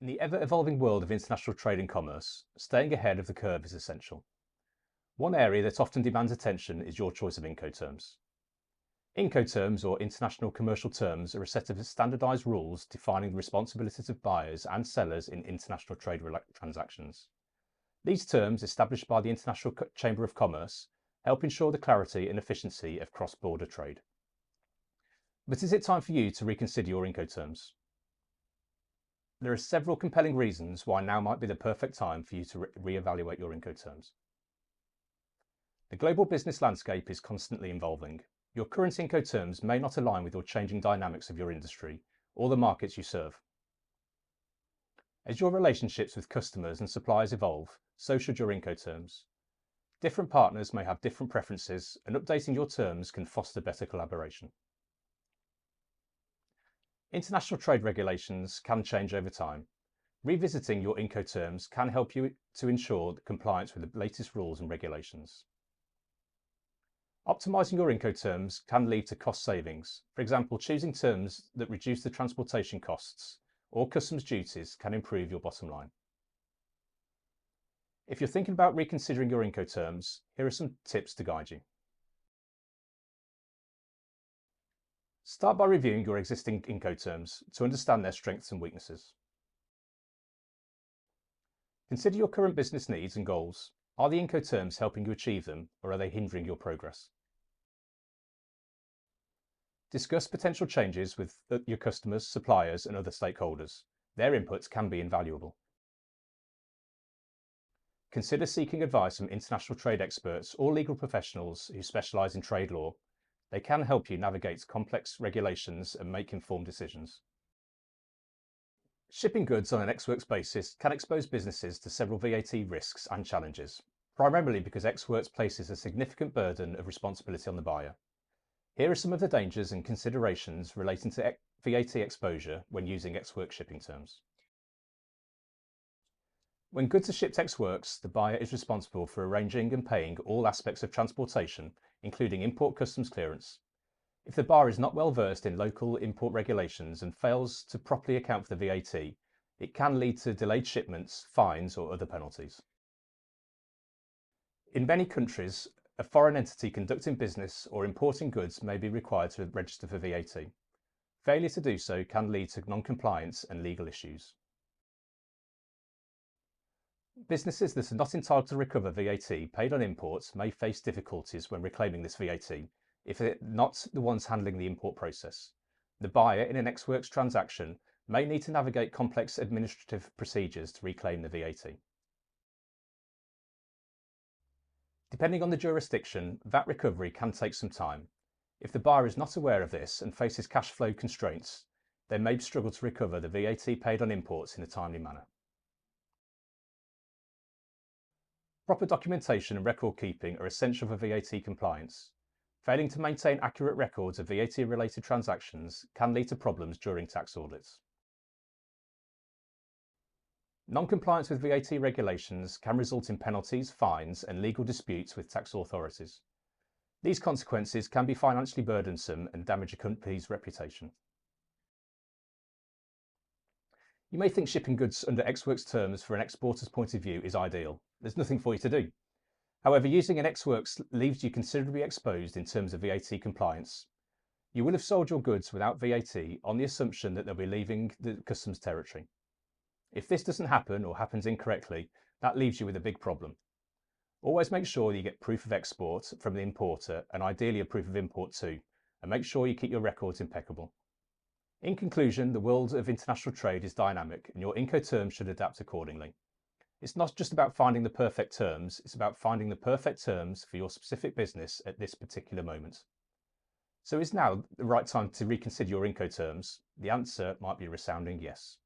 In the ever-evolving world of international trade and commerce, staying ahead of the curve is essential. One area that often demands attention is your choice of INCO terms. INCO terms, or International Commercial Terms, are a set of standardised rules defining the responsibilities of buyers and sellers in international trade transactions. These terms, established by the International Chamber of Commerce, help ensure the clarity and efficiency of cross-border trade. But is it time for you to reconsider your INCO terms? There are several compelling reasons why now might be the perfect time for you to re-evaluate your INCO terms. The global business landscape is constantly evolving. Your current INCO terms may not align with your changing dynamics of your industry or the markets you serve. As your relationships with customers and suppliers evolve, so should your INCO terms. Different partners may have different preferences, and updating your terms can foster better collaboration. International trade regulations can change over time. Revisiting your INCO terms can help you to ensure compliance with the latest rules and regulations. Optimising your INCO terms can lead to cost savings. For example, choosing terms that reduce the transportation costs or customs duties can improve your bottom line. If you're thinking about reconsidering your INCO terms, here are some tips to guide you. Start by reviewing your existing INCO terms to understand their strengths and weaknesses. Consider your current business needs and goals. Are the INCO terms helping you achieve them, or are they hindering your progress? Discuss potential changes with your customers, suppliers, and other stakeholders. Their inputs can be invaluable. Consider seeking advice from international trade experts or legal professionals who specialise in trade law. They can help you navigate complex regulations and make informed decisions. Shipping goods on an ex-works basis can expose businesses to several VAT risks and challenges, primarily because ex-works places a significant burden of responsibility on the buyer. Here are some of the dangers and considerations relating to VAT exposure when using ex-works shipping terms. When goods are shipped ex-works, the buyer is responsible for arranging and paying all aspects of transportation, including import customs clearance. If the buyer is not well versed in local import regulations and fails to properly account for the VAT, it can lead to delayed shipments, fines, or other penalties. In many countries, a foreign entity conducting business or importing goods may be required to register for VAT. Failure to do so can lead to non-compliance and legal issues. Businesses that are not entitled to recover VAT paid on imports may face difficulties when reclaiming this VAT if they're not the ones handling the import process. The buyer in an ex-works transaction may need to navigate complex administrative procedures to reclaim the VAT. Depending on the jurisdiction, VAT recovery can take some time. If the buyer is not aware of this and faces cash flow constraints, they may struggle to recover the VAT paid on imports in a timely manner. Proper documentation and record keeping are essential for VAT compliance. Failing to maintain accurate records of VAT-related transactions can lead to problems during tax audits. Non-compliance with VAT regulations can result in penalties, fines, and legal disputes with tax authorities. These consequences can be financially burdensome and damage a company's reputation. You may think shipping goods under ex-works terms for an exporter's point of view is ideal. There's nothing for you to do. However, using an ex-works leaves you considerably exposed in terms of VAT compliance. You will have sold your goods without VAT on the assumption that they'll be leaving the customs territory. If this doesn't happen or happens incorrectly, that leaves you with a big problem. Always make sure you get proof of export from the importer and ideally a proof of import too, and make sure you keep your records impeccable. In conclusion, the world of international trade is dynamic and your INCO terms should adapt accordingly. It's not just about finding the perfect terms, it's about finding the perfect terms for your specific business at this particular moment. So is now the right time to reconsider your INCO terms? The answer might be a resounding yes.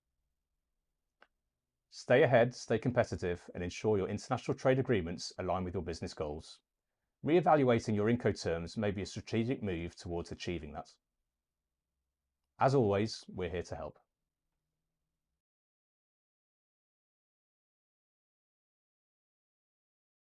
Stay ahead, stay competitive, and ensure your international trade agreements align with your business goals. Re-evaluating your INCO terms may be a strategic move towards achieving that. As always, we're here to help.